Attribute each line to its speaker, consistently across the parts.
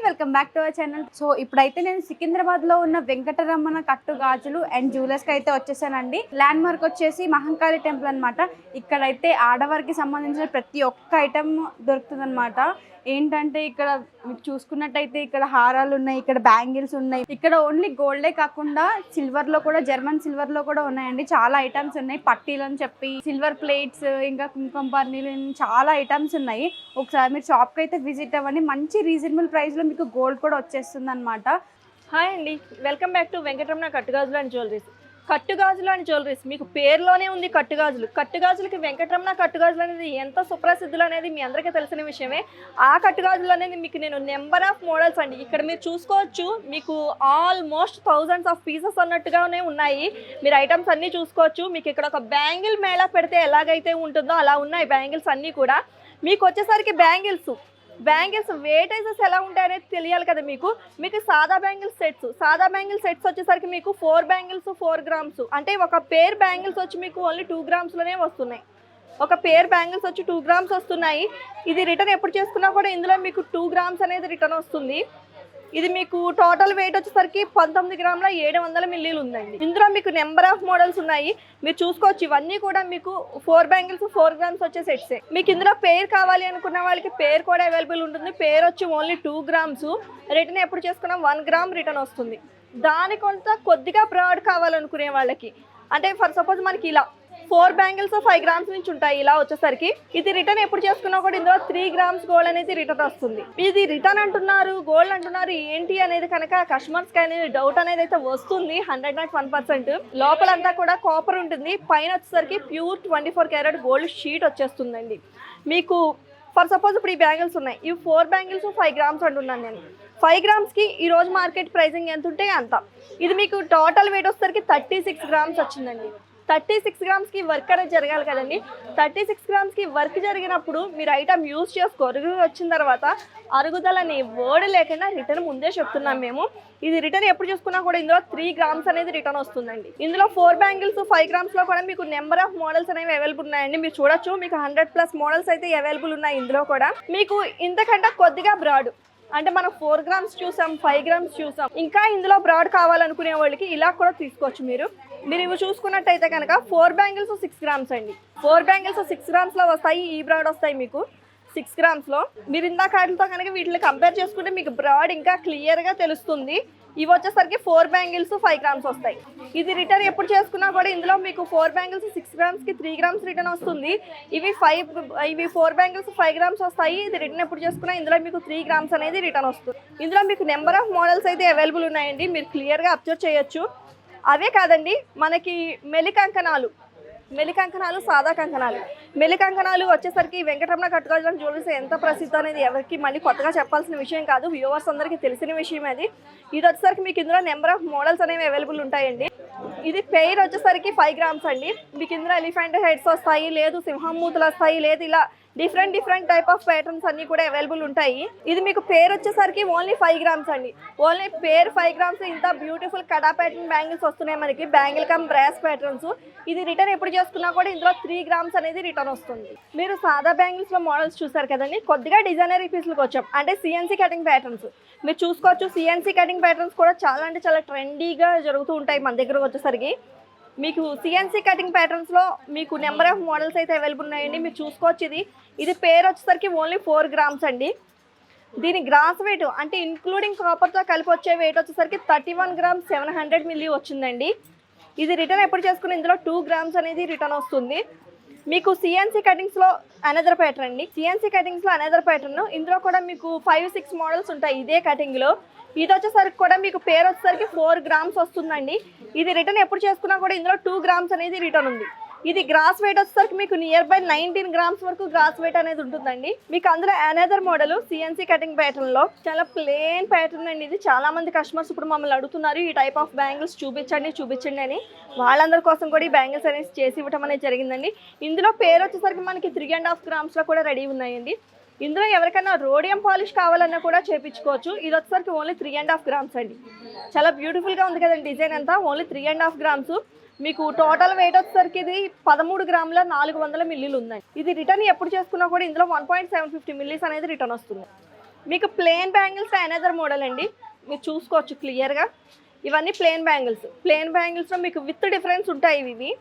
Speaker 1: Welcome back to our channel. So ఇప్పుడైతే నేను సికింద్రాబాద్ లో ఉన్న వెంకటరమణ కట్టు గాజులు అండ్ జ్యువెలర్స్ కి అయితే వచ్చేసానండి. ల్యాండ్ మార్క్ వచ్చేసి మహంకాళి టెంపుల్ అనమాట. ఇక్కడైతే ఆడవారికి సంబంధించిన ప్రతి ఒక్క ఐటమ్ దొరుకుతుంది అనమాట. ఏంటంటే ఇక్కడ మీకు చూసుకున్నట్టయితే ఇక్కడ హారాలు ఉన్నాయి, ఇక్కడ బ్యాంగిల్స్ ఉన్నాయి. ఇక్కడ ఓన్లీ గోల్డే కాకుండా సిల్వర్ లో కూడా, జర్మన్ సిల్వర్ లో కూడా ఉన్నాయండి. చాలా ఐటమ్స్ ఉన్నాయి. పట్టీలు అని చెప్పి, సిల్వర్ ప్లేట్స్, ఇంకా కుంకుమ పర్నీలు, చాలా ఐటమ్స్ ఉన్నాయి. ఒకసారి మీరు షాప్ కి అయితే విజిట్ అవ్వండి. మంచి రీజనబుల్ ప్రైస్ లో మీకు గోల్డ్ కూడా వచ్చేస్తుంది అనమాట.
Speaker 2: హాయ్ అండి, welcome back to Venkataramana Kattugajulu and jewelleries. Kattugajulu and jewelleries మీకు పేరులోనే ఉంది కట్టుగాజులు. కట్టుగాజులకి వెంకటరమణ కట్టుగాజులు అనేది ఎంత సుప్రసిద్ధులు అనేది మీ అందరికీ తెలిసిన విషయమే. ఆ కట్టుగాజులు అనేది మీకు నేను నెంబర్ ఆఫ్ మోడల్స్ అండి ఇక్కడ మీరు చూసుకోవచ్చు. మీకు ఆల్మోస్ట్ థౌజండ్స్ ఆఫ్ పీసెస్ అన్నట్టుగానే ఉన్నాయి. మీరు ఐటమ్స్ అన్నీ చూసుకోవచ్చు. మీకు ఇక్కడ ఒక బ్యాంగిల్ మేళా పెడితే ఎలాగైతే ఉంటుందో అలా ఉన్నాయి బ్యాంగిల్స్ అన్నీ కూడా. మీకు వచ్చేసరికి బ్యాంగిల్స్ వేటైజెస్ ఎలా ఉంటాయనేది తెలియాలి కదా మీకు. సాదా బ్యాంగిల్స్ సెట్స్ వచ్చేసరికి మీకు 4 బ్యాంగిల్స్ 4 గ్రామ్స్, అంటే ఒక పేర్ బ్యాంగిల్స్ వచ్చి మీకు ఓన్లీ 2 గ్రామ్స్లోనే వస్తున్నాయి. ఒక పేర్ బ్యాంగిల్స్ వచ్చి 2 గ్రామ్స్ వస్తున్నాయి. ఇది రిటర్న్ ఎప్పుడు చేసుకున్నా కూడా ఇందులో మీకు 2 గ్రామ్స్ అనేది రిటర్న్ వస్తుంది. ఇది మీకు టోటల్ వెయిట్ వచ్చేసరికి 19 గ్రాముల 700 మిల్లీలు ఉందండి. ఇందులో మీకు నెంబర్ ఆఫ్ మోడల్స్ ఉన్నాయి. మీరు చూసుకోవచ్చు. ఇవన్నీ కూడా మీకు 4 బ్యాంగిల్స్ 4 గ్రామ్స్ వచ్చే సెట్సే. మీకు ఇందులో పేర్ కావాలి అనుకున్న వాళ్ళకి పేర్ కూడా అవైలబుల్ ఉంటుంది. పేర్ వచ్చి ఓన్లీ 2 గ్రామ్స్, రిటర్న్ ఎప్పుడు చేసుకున్నా 1 గ్రామ్ రిటర్న్ వస్తుంది. దాని కొంత కొద్దిగా బ్రాడ్ కావాలనుకునే వాళ్ళకి, అంటే ఫర్ సపోజ్ మనకి ఇలా 4 బ్యాంగిల్స్ 5 గ్రామ్స్ నుంచి ఉంటాయి. ఇలా వచ్చేసరికి ఇది రిటర్న్ ఎప్పుడు చేసుకున్నా కూడా ఇందులో 3 గ్రామ్స్ గోల్డ్ అనేది రిటర్న్ వస్తుంది. ఇది రిటర్న్ అంటున్నారు, గోల్డ్ అంటున్నారు, ఏంటి అనేది కనుక కస్టమర్స్కి అనేది డౌట్ అనేది అయితే వస్తుంది. 101%. లోపలంతా కూడా కాపర్ ఉంటుంది. పైన వచ్చేసరికి ప్యూర్ 24 క్యారెట్ గోల్డ్ షీట్ వచ్చేస్తుందండి. మీకు ఫర్ సపోజ్ ఇప్పుడు ఈ బ్యాంగిల్స్ ఉన్నాయి. ఇవి 4 బ్యాంగిల్స్ 5 గ్రామ్స్ అంటున్నాను నేను. 5 గ్రామ్స్కి ఈరోజు మార్కెట్ ప్రైసింగ్ ఎంత ఉంటే అంత. ఇది మీకు టోటల్ వెయిట్ వచ్చేసరికి 36 గ్రామ్స్ వచ్చిందండి. 36 గ్రామ్స్కి వర్క్ అనేది జరగాలి కదండి. 36 గ్రామ్స్కి వర్క్ జరిగినప్పుడు మీరు ఐటమ్ యూజ్ చేసుకోరు. వచ్చిన తర్వాత అరుగుదలని వర్డ్ లేకుండా రిటర్న్ ముందే చెప్తున్నాం మేము. ఇది రిటర్న్ ఎప్పుడు చేసుకున్నా కూడా ఇందులో 3 గ్రామ్స్ అనేది రిటర్న్ వస్తుందండి. ఇందులో 4 బ్యాంగిల్స్ 5 గ్రామ్స్లో కూడా మీకు నెంబర్ ఆఫ్ మోడల్స్ అనేవి అవైలబుల్ ఉన్నాయండి. మీరు చూడొచ్చు. మీకు 100+ మోడల్స్ అయితే అవైలబుల్ ఉన్నాయి ఇందులో కూడా. మీకు ఇంతకంటే కొద్దిగా బ్రాడ్, అంటే మనం 4 గ్రామ్స్ చూసాం, 5 గ్రామ్స్ చూసాం. ఇంకా ఇందులో బ్రాడ్ కావాలనుకునే వాళ్ళకి ఇలా కూడా తీసుకోవచ్చు. మీరు ఇవి చూసుకున్నట్టయితే కనుక 4 బ్యాంగిల్స్ 6 గ్రామ్స్ అండి. 4 బ్యాంగిల్స్ 6 గ్రామ్స్లో వస్తాయి. ఈ బ్రాడ్ వస్తాయి మీకు 6 గ్రామ్స్లో. మీరు ఇందాక వాటితో కనుక వీటిని కంపేర్ చేసుకుంటే మీకు బ్రాడ్ ఇంకా క్లియర్గా తెలుస్తుంది. ఇవి వచ్చేసరికి 4 బ్యాంగిల్స్ 5 గ్రామ్స్ వస్తాయి. ఇది రిటర్న్ ఎప్పుడు చేసుకున్నా కూడా ఇందులో మీకు 4 బ్యాంగిల్స్ 6 గ్రామ్స్కి 3 గ్రామ్స్ రిటర్న్ వస్తుంది. ఇవి 4 బ్యాంగిల్స్ 5 గ్రామ్స్ వస్తాయి. ఇది రిటర్న్ ఎప్పుడు చేసుకున్నా ఇందులో మీకు 3 గ్రామ్స్ అనేది రిటర్న్ వస్తుంది. ఇందులో మీకు నెంబర్ ఆఫ్ మోడల్స్ అయితే అవైలబుల్ ఉన్నాయండి. మీరు క్లియర్గా అబ్జర్వ్ చేయొచ్చు. అవే కాదండి, మనకి మెలికంకణాలు, సాదా కంకణాలు, మెలికంకణాలు వచ్చేసరికి వెంకటరమణ కట్టుగాజులు అండ్ జ్యువెలరీస్ ఎంత ప్రసిద్ధం అనేది ఎవరికి మళ్ళీ కొత్తగా చెప్పాల్సిన విషయం కాదు. వ్యూవర్స్ అందరికీ తెలిసిన విషయం అది. ఇది వచ్చేసరికి మీకు ఇందులో నెంబర్ ఆఫ్ మోడల్స్ అనేవి అవైలబుల్ ఉంటాయండి. ఇది పెయిర్ వచ్చేసరికి 5 గ్రామ్స్ అండి. మీకు ఇందులో ఎలిఫెంట్ హెడ్స్ వస్తాయి, లేదు సింహం మూతులు వస్తాయి, లేదు ఇలా డిఫరెంట్ టైప్ ఆఫ్ ప్యాటర్న్స్ అన్ని కూడా అవైలబుల్ ఉంటాయి. ఇది మీకు పేరు వచ్చేసరికి ఓన్లీ 5 గ్రామ్స్ అండి. ఓన్లీ పేరు 5 గ్రామ్స్ ఇంత బ్యూటిఫుల్ కడా ప్యాటర్న్ బ్యాంగిల్స్ వస్తున్నాయి మనకి, బ్యాంగిల్ కమ్ బ్రాస్ ప్యాటర్న్స్. ఇది రిటర్న్ ఎప్పుడు చేసుకున్నా కూడా ఇందులో 3 గ్రామ్స్ అనేది రిటర్న్ వస్తుంది. మీరు సాదా బ్యాంగిల్స్ లో మోడల్స్ చూసారు కదండి, కొద్దిగా డిజైనరీ పీసులకు వచ్చాం, అంటే సిఎన్సీ కటింగ్ ప్యాటర్న్స్ మీరు చూసుకోవచ్చు. సిఎన్సీ కటింగ్ ప్యాటర్న్స్ కూడా చాలా అంటే చాలా ట్రెండీగా జరుగుతూ ఉంటాయి మన దగ్గర వచ్చేసరికి. మీకు సిఎన్సీ కటింగ్ ప్యాటర్న్స్లో మీకు నెంబర్ ఆఫ్ మోడల్స్ అయితే అవైలబుల్ ఉన్నాయండి. మీరు చూసుకోవచ్చు. ఇది పేరు వచ్చేసరికి ఓన్లీ 4 గ్రామ్స్ అండి. దీని గ్రాస్ వెయిట్ అంటే ఇంక్లూడింగ్ కాపర్తో కలిపి వచ్చే వెయిట్ వచ్చేసరికి 31 గ్రామ్స్ 700 మిల్లీ వచ్చిందండి. ఇది రిటర్న్ ఎప్పుడు చేసుకుని ఇందులో 2 గ్రామ్స్ అనేది రిటర్న్ వస్తుంది. మీకు సిఎన్సీ కటింగ్స్లో అనదర్ ప్యాటర్న్ అండి. సిఎన్సీ కటింగ్స్లో అనదర్ ప్యాటర్న్, ఇందులో కూడా మీకు 5-6 మోడల్స్ ఉంటాయి ఇదే కటింగ్లో. ఇది వచ్చేసరికి కూడా మీకు పేరు వచ్చేసరికి 4 గ్రామ్స్ వస్తుందండి. ఇది రిటర్న్ ఎప్పుడు చేసుకున్నా కూడా ఇందులో 2 గ్రామ్స్ అనేది రిటర్న్ ఉంది. ఇది గ్రాస్ వెయిట్ వచ్చేసరికి మీకు నియర్ బై 19 గ్రామ్స్ వరకు గ్రాస్ వెయిట్ అనేది ఉంటుందండి. మీకు అందులో అనదర్ మోడల్ సిఎన్సీ కటింగ్ ప్యాటర్న్లో చాలా ప్లెయిన్ ప్యాటర్న్ అండి. ఇది చాలా మంది కస్టమర్స్ ఇప్పుడు మమ్మల్ని అడుగుతున్నారు ఈ టైప్ ఆఫ్ బ్యాంగిల్స్ చూపించండి అని. వాళ్ళందరి కోసం కూడా ఈ బ్యాంగిల్స్ అనేది చేసి ఇవ్వడం అనేది జరిగిందండి. ఇందులో పేరు వచ్చేసరికి మనకి 3.5 గ్రామ్స్లో కూడా రెడీ ఉన్నాయండి. ఇందులో ఎవరికైనా రోడియం పాలిష్ కావాలన్నా కూడా చేయించుకోవచ్చు. ఇది వచ్చేసరికి ఓన్లీ 3.5 గ్రామ్స్ అండి. చాలా బ్యూటిఫుల్గా ఉంది కదండి డిజైన్ అంతా. Only 3.5 grams. మీకు టోటల్ వెయిట్ వచ్చేసరికి ఇది 13 గ్రాముల 400 మిల్లీలు ఉందండి. ఇది రిటర్న్ ఎప్పుడు చేసుకున్నా కూడా ఇందులో 1.750 మిల్లీస్ అనేది రిటర్న్ వస్తుంది. మీకు ప్లెయిన్ బ్యాంగిల్స్ అనదర్ మోడల్ అండి. మీరు చూసుకోవచ్చు క్లియర్గా. ఇవన్నీ ప్లెయిన్ బ్యాంగిల్స్లో మీకు విత్ డిఫరెన్స్ ఉంటాయి. ఇవి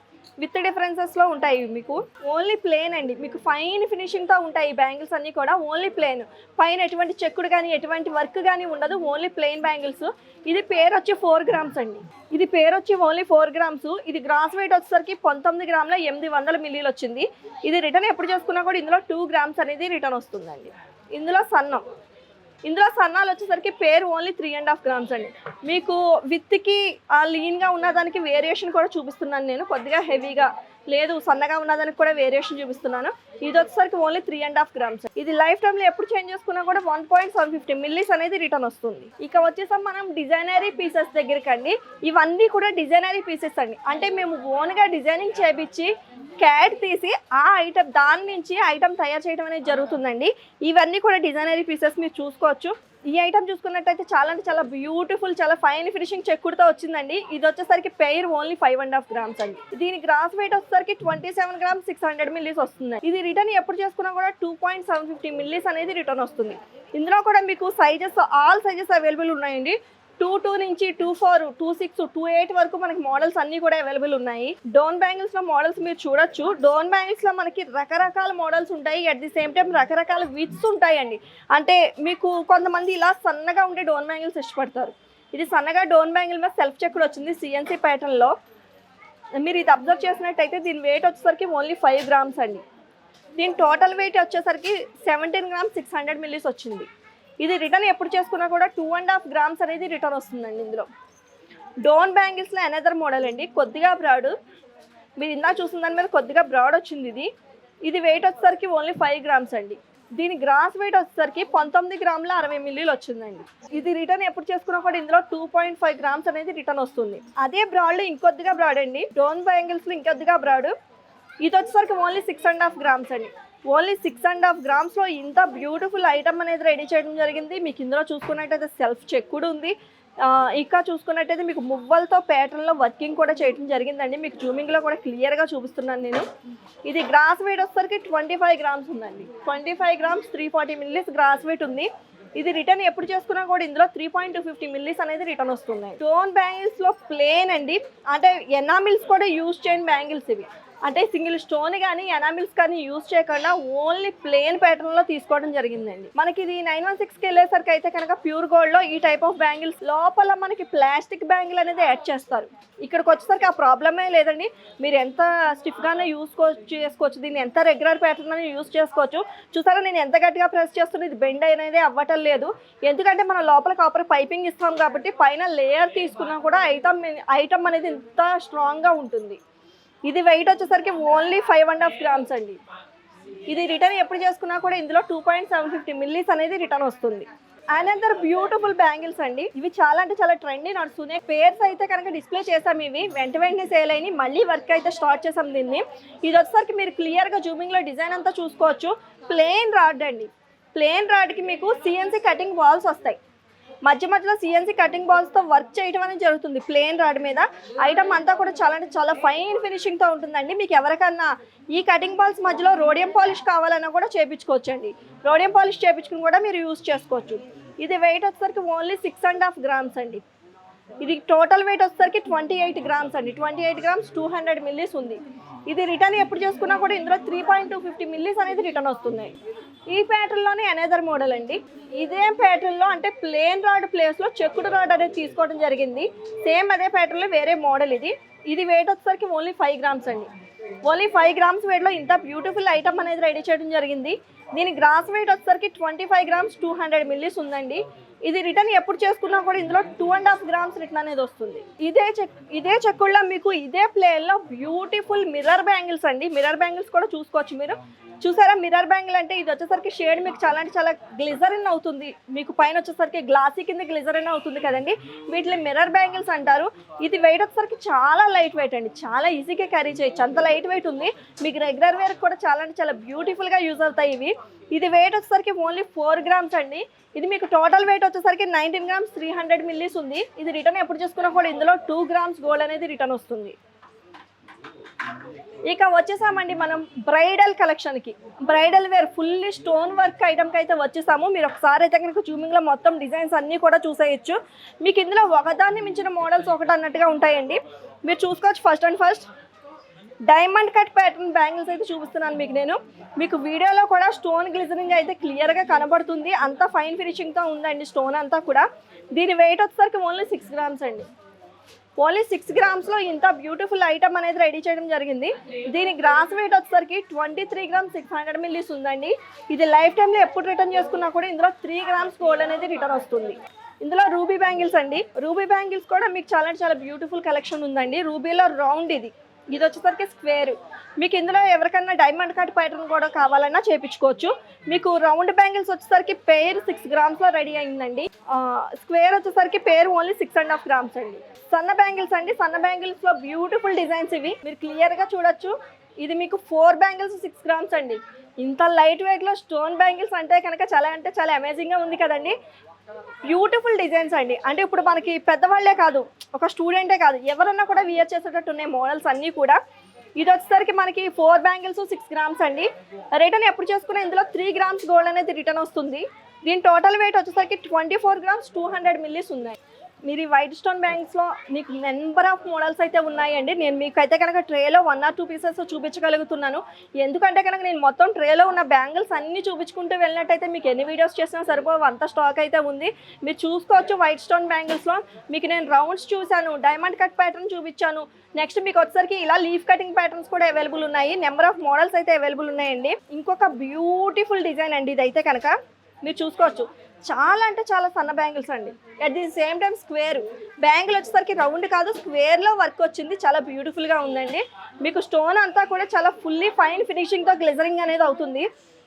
Speaker 2: విత్ డిఫరెన్సెస్లో ఉంటాయి. మీకు ఓన్లీ ప్లేన్ అండి. మీకు ఫైన్ ఫినిషింగ్తో ఉంటాయి ఈ బ్యాంగిల్స్ అన్నీ కూడా. ఓన్లీ ప్లేన్, పైన ఎటువంటి చెక్కుడు కానీ ఎటువంటి వర్క్ కానీ ఉండదు. Only plain bangles. ఇది పేరు వచ్చి 4 గ్రామ్స్ అండి. ఇది పేరు వచ్చి ఓన్లీ 4 గ్రామ్స్. ఇది గ్రాస్ వెయిట్ వచ్చేసరికి 19 గ్రాముల 800 మిల్లీలు వచ్చింది. ఇది రిటర్న్ ఎప్పుడు చేసుకున్నా కూడా ఇందులో 2 గ్రామ్స్ అనేది రిటర్న్ వస్తుందండి. ఇందులో సన్నాలు వచ్చేసరికి పేరు ఓన్లీ 3.5 గ్రామ్స్ అండి. మీకు విత్కి లీన్గా ఉన్నదానికి వేరియేషన్ కూడా చూపిస్తున్నాను నేను. కొద్దిగా హెవీగా లేదు సన్నగా ఉన్నదానికి కూడా వేరియేషన్ చూపిస్తున్నాను. ఇది వచ్చేసరికి ఓన్లీ 3.5 గ్రామ్స్. ఇది లైఫ్ టైంలో ఎప్పుడు చేంజ్ చేసుకున్నా కూడా 1.750 మిల్లీస్ అనేది రిటర్న్ వస్తుంది. ఇక వచ్చేసాం మనం డిజైనరీ పీసెస్ దగ్గరికి అండి. ఇవన్నీ కూడా డిజైనరీ పీసెస్ అండి. అంటే మేము ఓన్గా డిజైనింగ్ చేపించి క్యాట్ తీసి ఆ ఐటమ్ దాని నుంచి ఐటమ్ తయారు చేయడం అనేది జరుగుతుందండి. ఇవన్నీ కూడా డిజైనరీ పీసెస్ మీరు చూసుకోవచ్చు. ఈ ఐటమ్ చూసుకున్నట్టయితే చాలా అంటే చాలా బ్యూటిఫుల్, చాలా ఫైన్ ఫినిషింగ్ చెక్కుడుతో వచ్చిందండి. ఇది వచ్చేసరికి పెయిర్ ఓన్లీ 5.5 గ్రామ్స్ అండి. దీని గ్రాస్ వెయిట్ వచ్చేసరికి 27 గ్రామ్స్ 600 మిల్లీస్ వస్తుంది. ఇది రిటర్న్ ఎప్పుడు చేసుకున్నా కూడా 2.750 మిల్లీస్ అనేది రిటర్న్ వస్తుంది. ఇందులో కూడా మీకు సైజెస్ ఆల్ సైజెస్ అవైలబుల్ ఉన్నాయండి. 2 నుంచి 24, 26, 28 వరకు మనకి మోడల్స్ అన్నీ కూడా అవైలబుల్ ఉన్నాయి. డోన్ బ్యాంగిల్స్లో మోడల్స్ మీరు చూడొచ్చు. డోన్ బ్యాంగిల్స్లో మనకి రకరకాల మోడల్స్ ఉంటాయి. అట్ ది సేమ్ టైం రకరకాల విడ్స్ ఉంటాయండి. అంటే మీకు కొంతమంది ఇలా సన్నగా ఉండే డోన్ బ్యాంగిల్స్ ఇష్టపడతారు. ఇది సన్నగా డోన్ బ్యాంగిల్ మీద సెల్ఫ్ చెక్కుడు వచ్చింది సిఎన్సీ ప్యాటర్న్లో. మీరు ఇది అబ్జర్వ్ చేసినట్టయితే దీని వెయిట్ వచ్చేసరికి ఓన్లీ 5 గ్రామ్స్ అండి. దీని టోటల్ వెయిట్ వచ్చేసరికి 17 గ్రామ్స్ 600 మిల్లీస్ వచ్చింది. ఇది రిటర్న్ ఎప్పుడు చేసుకున్నా కూడా 2.5 గ్రామ్స్ అనేది రిటర్న్ వస్తుందండి. ఇందులో డోన్ బ్యాంగిల్స్లో అనదర్ మోడల్ అండి. కొద్దిగా బ్రాడ్, మీరు ఇందా చూసిన దాని మీద కొద్దిగా బ్రాడ్ వచ్చింది. ఇది వెయిట్ వచ్చేసరికి ఓన్లీ 5 గ్రామ్స్ అండి. దీని గ్రాస్ వెయిట్ వచ్చేసరికి 19 గ్రాముల 60 మిల్లీలు వచ్చిందండి. ఇది రిటర్న్ ఎప్పుడు చేసుకున్నా కూడా ఇందులో 2.5 గ్రామ్స్ అనేది రిటర్న్ వస్తుంది. అదే బ్రాడ్లో ఇంకొద్దిగా బ్రాడ్ అండి. డోన్ బ్యాంగిల్స్లో ఇంకొద్దిగా బ్రాడ్. ఇది వచ్చేసరికి ఓన్లీ 6.5 గ్రామ్స్ అండి. ఓన్లీ 6.5 గ్రామ్స్లో ఇంత బ్యూటిఫుల్ ఐటమ్ అనేది రెడీ చేయడం జరిగింది. మీకు ఇందులో చూసుకున్నట్టయితే సెల్ఫ్ చెక్ కూడా ఉంది. ఇంకా చూసుకున్నట్టయితే మీకు మువ్వలతో ప్యాటర్న్లో వర్కింగ్ కూడా చేయడం జరిగిందండి. మీకు జూమింగ్లో కూడా క్లియర్గా చూపిస్తున్నాను నేను. ఇది గ్రాస్ వెయిట్ వచ్చేసరికి 25 గ్రామ్స్ ఉందండి. 25 గ్రామ్స్ 340 మిల్లీస్ గ్రాస్ వెయిట్ ఉంది. ఇది రిటర్న్ ఎప్పుడు చేసుకున్నా కూడా ఇందులో 3.250 మిల్లీస్ అనేది రిటర్న్ వస్తుంది. స్టోన్ బ్యాంగిల్స్లో ప్లేన్ అండి. అంటే ఎనామిల్స్ కూడా యూజ్ చేయని బ్యాంగిల్స్ ఇవి. అంటే సింగిల్ స్టోన్ కానీ ఎనామిల్స్ కానీ యూజ్ చేయకుండా ఓన్లీ ప్లేన్ ప్యాటర్న్లో తీసుకోవడం జరిగిందండి. మనకి ఇది 916కి వెళ్ళేసరికి అయితే కనుక ప్యూర్ గోల్డ్లో ఈ టైప్ ఆఫ్ బ్యాంగిల్స్ లోపల మనకి ప్లాస్టిక్ బ్యాంగిల్ అనేది యాడ్ చేస్తారు. ఇక్కడికి వచ్చేసరికి ఆ ప్రాబ్లమే లేదండి. మీరు ఎంత స్టిఫ్గానే చేసుకోవచ్చు. దీన్ని ఎంత రెగ్యులర్ ప్యాటర్న్ అని యూజ్ చేసుకోవచ్చు. చూసారా నేను ఎంత గట్టిగా ప్రెస్ చేస్తున్నా ఇది బెండ్ అనేది అవ్వటం లేదు. ఎందుకంటే మనం లోపల కాపర్ పైపింగ్ ఇస్తాం కాబట్టి పైన లేయర్ తీసుకున్నా కూడా ఐటమ్ అనేది ఇంత స్ట్రాంగ్గా ఉంటుంది. ఇది వెయిట్ వచ్చేసరికి ఓన్లీ 5.5 గ్రామ్స్ అండి. ఇది రిటర్న్ ఎప్పుడు చేసుకున్నా కూడా ఇందులో 2.750 మిల్లీస్ అనేది రిటర్న్ వస్తుంది. అనదర్ బ్యూటిఫుల్ బ్యాంగిల్స్ అండి. ఇవి చాలా అంటే చాలా ట్రెండీ నడుస్తున్నాయి. పేర్స్ అయితే కనుక డిస్ప్లే చేసాం, ఇవి వెంటనే సేల్ అయినాయి. మళ్ళీ వర్క్ అయితే స్టార్ట్ చేసాం దీన్ని. ఇది వచ్చేసరికి మీరు క్లియర్గా జూమింగ్లో డిజైన్ అంతా చూసుకోవచ్చు. ప్లెయిన్ రాడ్ అండి. ప్లెయిన్ రాడ్కి మీకు సిఎన్సీ కటింగ్ బాల్స్ వస్తాయి. మధ్య మధ్యలో సిఎన్సీ కటింగ్ బాల్స్తో వర్క్ చేయడం అనేది జరుగుతుంది. ప్లెయిన్ రాడ్ మీద ఐటమ్ అంతా కూడా చాలా అంటే చాలా ఫైన్ ఫినిషింగ్తో ఉంటుందండి. మీకు ఎవరికన్నా ఈ కటింగ్ బాల్స్ మధ్యలో రోడియం పాలిష్ కావాలన్నా కూడా చేయించుకోవచ్చు అండి. రోడియం పాలిష్ చేయించుకుని కూడా మీరు యూజ్ చేసుకోవచ్చు. ఇది వెయిట్ వచ్చేసరికి ఓన్లీ 6.5 grams అండి. ఇది టోటల్ వెయిట్ వచ్చేసరికి 28 grams అండి. 28 grams 200 millis ఉంది. ఇది రిటర్న్ ఎప్పుడు చేసుకున్నా కూడా ఇందులో 3.250 millis అనేది రిటర్న్ వస్తుంది. ఈ ప్యాటర్న్లోనే అనదర్ మోడల్ అండి. ఇదే ప్యాటర్న్లో అంటే ప్లేన్ రాడ్ ప్లేస్లో చెక్కుడు రాడ్ అనేది తీసుకోవడం జరిగింది. సేమ్ అదే ప్యాటర్న్లో వేరే మోడల్ ఇది. ఇది వెయిట్ వచ్చేసరికి ఓన్లీ 5 grams అండి. ఓన్లీ 5 grams వెయిట్లో ఇంత బ్యూటిఫుల్ ఐటమ్ అనేది రెడీ చేయడం జరిగింది. దీని గ్రాస్ వెయిట్ వచ్చేసరికి 25 grams 200 millis ఉందండి. ఇది రిటర్న్ ఎప్పుడు చేసుకున్నా కూడా ఇందులో 2.5 grams రిటర్న్ అనేది వస్తుంది. ఇదే చెక్కుల్లో మీకు ఇదే ప్లేన్లో బ్యూటిఫుల్ మిర్రర్ బ్యాంగిల్స్ అండి. మిర్రర్ బ్యాంగిల్స్ కూడా చూసుకోవచ్చు మీరు. చూసారా మిర్రర్ బ్యాంగిల్ అంటే ఇది వచ్చేసరికి షేడ్ మీకు చాలా అంటే చాలా గ్లిజరిన్ అవుతుంది. మీకు పైన వచ్చేసరికి గ్లాసీ కింద గ్లిజరిన్ అవుతుంది కదండి. వీటిని మిర్రర్ బ్యాంగిల్స్ అంటారు. ఇది వెయిట్ వచ్చేసరికి చాలా లైట్ వెయిట్ అండి. చాలా ఈజీగా క్యారీ చేయొచ్చు, అంత లైట్ వెయిట్ ఉంది. మీకు రెగ్యులర్ వేర్ కూడా చాలా అంటే చాలా బ్యూటిఫుల్గా యూజ్ అవుతాయి ఇవి. ఇది వెయిట్ వచ్చేసరికి ఓన్లీ 4 grams అండి. ఇది మీకు టోటల్ వెయిట్ వచ్చేసరికి 19 grams 300 millis ఉంది. ఇది రిటర్న్ ఎప్పుడు చేసుకున్నా కూడా ఇందులో 2 grams గోల్డ్ అనేది రిటర్న్ వస్తుంది. ఇక వచ్చేసామండి మనం బ్రైడల్ కలెక్షన్కి. Bridal wear fully stone work ఐటమ్కి అయితే వచ్చేసాము. మీరు ఒకసారి అయితే కనుక జూమింగ్లో మొత్తం డిజైన్స్ అన్నీ కూడా చూసేయచ్చు. మీకు ఇందులో ఒకదాన్ని మించిన మోడల్స్ ఒకటి అన్నట్టుగా ఉంటాయండి. మీరు చూసుకోవచ్చు. First diamond cut pattern bangles అయితే చూపిస్తున్నాను మీకు నేను. మీకు వీడియోలో కూడా స్టోన్ గ్లిజరింగ్ అయితే క్లియర్గా కనబడుతుంది. అంత ఫైన్ ఫినిషింగ్తో ఉందండి స్టోన్ అంతా కూడా. దీని వెయిట్ వచ్చేసరికి ఓన్లీ 6 grams అండి. ఓన్లీ 6 gramsలో ఇంత బ్యూటిఫుల్ ఐటమ్ అనేది రెడీ చేయడం జరిగింది. దీని గ్రాస్ వెయిట్ వచ్చేసరికి 23 grams 600 millis ఉందండి. ఇది లైఫ్ టైంలో ఎప్పుడు రిటర్న్ చేసుకున్నా కూడా ఇందులో 3 grams గోల్డ్ అనేది రిటర్న్ వస్తుంది. ఇందులో రూబీ బ్యాంగిల్స్ అండి. రూబీ బ్యాంగిల్స్ కూడా మీకు చాలా చాలా బ్యూటిఫుల్ కలెక్షన్ ఉందండి. రూబీలో రౌండ్ ఇది వచ్చేసరికి స్క్వేర్. మీకు ఇందులో ఎవరికన్నా డైమండ్ కట్ ప్యాటర్న్ కూడా కావాలన్నా చేయించుకోవచ్చు. మీకు రౌండ్ బ్యాంగిల్స్ వచ్చేసరికి పేర్ 6 gramsలో రెడీ అయిందండి. స్క్వేర్ వచ్చేసరికి పేర్ ఓన్లీ 6.5 grams అండి. సన్న బ్యాంగిల్స్ అండి. సన్న బ్యాంగిల్స్లో బ్యూటిఫుల్ డిజైన్స్ ఇవి మీరు క్లియర్గా చూడొచ్చు. ఇది మీకు 4 బ్యాంగిల్స్ 6 grams అండి. ఇంత లైట్ వెయిట్లో స్టోన్ బ్యాంగిల్స్ అంటే కనుక చాలా అమేజింగ్గా ఉంది కదండి. బ్యూటిఫుల్ డిజైన్స్ అండి. అంటే ఇప్పుడు మనకి పెద్దవాళ్ళే కాదు, ఒక స్టూడెంటే కాదు, ఎవరన్నా కూడా వియర్ చేసేటట్టు ఉన్నాయి మోడల్స్ అన్నీ కూడా. ఇది వచ్చేసరికి మనకి 4 బ్యాంగిల్స్ 6 grams అండి. రిటర్న్ ఎప్పుడు చేసుకున్నా ఇందులో 3 grams గోల్డ్ అనేది రిటర్న్ వస్తుంది. దీని టోటల్ వెయిట్ వచ్చేసరికి 24 grams 200 millis ఉన్నాయి. మీరు ఈ వైట్ స్టోన్ బ్యాంగిల్స్లో మీకు నెంబర్ ఆఫ్ మోడల్స్ అయితే ఉన్నాయండి. నేను మీకు అయితే కనుక ట్రేలో 1 or 2 pieces చూపించగలుగుతున్నాను. ఎందుకంటే కనుక నేను మొత్తం ట్రేలో ఉన్న బ్యాంగిల్స్ అన్నీ చూపించుకుంటూ వెళ్ళినట్టయితే మీకు ఎన్ని వీడియోస్ చేసినా సరిపోవు, అంత స్టాక్ అయితే ఉంది. మీరు చూసుకోవచ్చు. వైట్ స్టోన్ బ్యాంగిల్స్లో మీకు నేను రౌండ్స్ చూశాను, డైమండ్ కట్ ప్యాటర్న్ చూపించాను. నెక్స్ట్ మీకు వచ్చేసరికి ఇలా లీఫ్ కటింగ్ ప్యాటర్న్స్ కూడా అవైలబుల్ ఉన్నాయి. నెంబర్ ఆఫ్ మోడల్స్ అయితే అవైలబుల్ ఉన్నాయండి. ఇంకొక బ్యూటిఫుల్ డిజైన్ అండి. ఇదైతే కనుక మీరు చూసుకోవచ్చు. చాలా అంటే చాలా సన్న బ్యాంగిల్స్ అండి. At the same time square bangle వచ్చేసరికి రౌండ్ కాదు, స్క్వేర్లో వర్క్ వచ్చింది. చాలా బ్యూటిఫుల్గా ఉందండి. మీకు స్టోన్ అంతా కూడా చాలా ఫుల్లీ ఫైన్ ఫినిషింగ్తో గ్లిజరింగ్ అనేది అవుతుంది.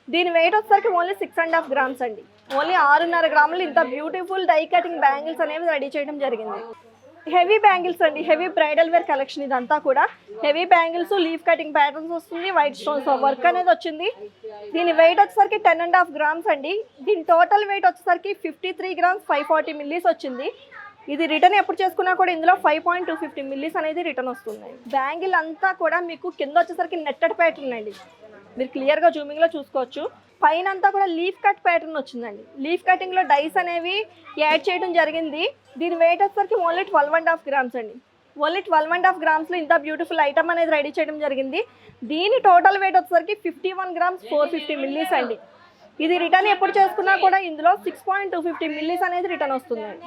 Speaker 2: దీని వెయిట్ వచ్చేసరికి ఓన్లీ 6.5 grams అండి. ఓన్లీ 6.5 grams ఇంత బ్యూటిఫుల్ డై కటింగ్ బ్యాంగిల్స్ అనేవి రెడీ చేయడం జరిగింది. హెవీ బ్యాంగిల్స్ అండి. హెవీ బ్రైడల్ వేర్ కలెక్షన్ ఇదంతా కూడా. Heavy bangles leaf cutting patterns వస్తుంది. వైట్ స్టోన్స్ వర్క్ అనేది వచ్చింది. దీని వెయిట్ వచ్చేసరికి 10.5 grams అండి. దీని టోటల్ వెయిట్ వచ్చేసరికి 53 grams 540 millis వచ్చింది. ఇది రిటర్న్ ఎప్పుడు చేసుకున్నా కూడా ఇందులో 5.250 millis అనేది రిటర్న్ వస్తుంది. బ్యాంగిల్ అంతా కూడా మీకు కింద వచ్చేసరికి నెట్టెడ్ ప్యాటర్న్ అండి. మీరు క్లియర్గా జూమింగ్లో చూసుకోవచ్చు. పైన అంతా కూడా లీఫ్ కట్ ప్యాటర్న్ వచ్చిందండి. లీఫ్ కటింగ్లో డైస్ అనేవి యాడ్ చేయడం జరిగింది. దీని వెయిట్ వచ్చేసరికి ఓన్లీ 12.5 grams అండి. ఓన్లీ 12.5 gramsలో ఇంత బ్యూటిఫుల్ ఐటమ్ అనేది రెడీ చేయడం జరిగింది. దీని టోటల్ వెయిట్ వచ్చేసరికి 51 grams 450 millis అండి. ఇది రిటర్న్ ఎప్పుడు చేసుకున్నా కూడా ఇందులో 6.250 millis అనేది రిటర్న్ వస్తుందండి.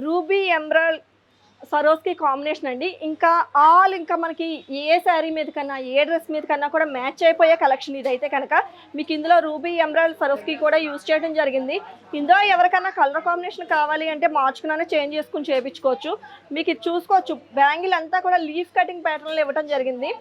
Speaker 2: రూబీ ఎమరాల్డ్ సరోస్కి కాంబినేషన్ అండి. ఇంకా మనకి ఏ శారీ మీద కన్నా ఏ డ్రెస్ మీద కన్నా కూడా మ్యాచ్ అయిపోయే కలెక్షన్ ఇదైతే కనుక. మీకు ఇందులో రూబీ ఎమరాల్డ్ సరోస్కి కూడా యూజ్ చేయడం జరిగింది. ఇందులో ఎవరికన్నా కలర్ కాంబినేషన్ కావాలి అంటే మార్చుకున్నా చేంజ్ చేసుకుని చేయించుకోవచ్చు. మీకు ఇది చూసుకోవచ్చు. బ్యాంగిల్ అంతా కూడా లీఫ్ కటింగ్ ప్యాటర్న్లో ఇవ్వడం జరిగింది.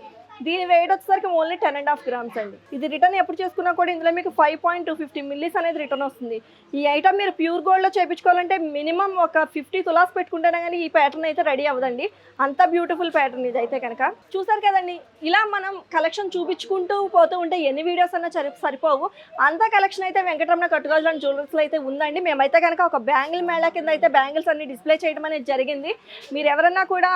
Speaker 2: దీని వెయిట్ వచ్చేసరికి ఓన్లీ 10.5 గ్రామ్స్ అండి. ఇది రిటర్న్ ఎప్పుడు చేసుకున్నా కూడా ఇందులో మీకు 5.250 మిల్లీస్ అనేది రిటర్న్ వస్తుంది. ఈ ఐటమ్ మీరు ప్యూర్ గోల్డ్లో చేయించుకోవాలంటే మినిమం ఒక 50 తులాస్ పెట్టుకుంటేనే కానీ ఈ ప్యాటర్న్ అయితే రెడీ అవ్వదండి. అంత బ్యూటిఫుల్ ప్యాటర్న్ ఇది అయితే కనుక. చూసారు కదండి, ఇలా మనం కలెక్షన్ చూపించుకుంటూ పోతూ ఉంటే ఎన్ని వీడియోస్ అన్నా సరిపోవు. అంత కలెక్షన్ అయితే వెంకటరమణ కట్టుగాజులు అండ్ జ్యువెలర్స్లో అయితే ఉందండి. మేమైతే కనుక ఒక బ్యాంగిల్ మేళా కింద అయితే బ్యాంగిల్స్ అన్ని డిస్ప్లే చేయడం అనేది జరిగింది. మీరు ఎవరన్నా కూడా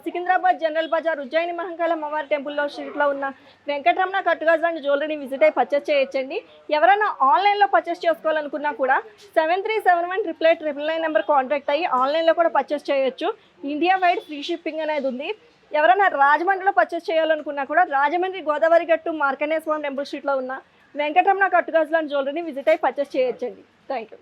Speaker 2: సికింద్రాబాద్ జనరల్ బజార్ ఉజ్జయిని మహంకాళ అమ్మవారి టెంపుల్లో స్ట్రీట్లో ఉన్న వెంకటరమణ కట్టుగాజులు అండ్ జ్యువెలరీని విజిట్ అయ్యి పర్చేస్ చేయొచ్చండి. ఎవరైనా ఆన్లైన్లో పర్చేస్ చేసుకోవాలనుకున్నా కూడా 73718899 నెంబర్ కాంటాక్ట్ అయ్యి ఆన్లైన్లో కూడా పర్చేస్ చేయొచ్చు. ఇండియా వైడ్ ఫ్రీ షిప్పింగ్ అనేది ఉంది. ఎవరైనా రాజమండ్రిలో పర్చేస్ చేయాలనుకున్నా కూడా రాజమండ్రి గోదావరి గట్టు మార్కండేయ స్వామి టెంపుల్ స్ట్రీట్లో ఉన్న వెంకటరమణ కట్టుగాజులు అండ్ జ్యువెలరీని విజిట్ అయ్యి పర్చేస్ చేయొచ్చండి. Thank you.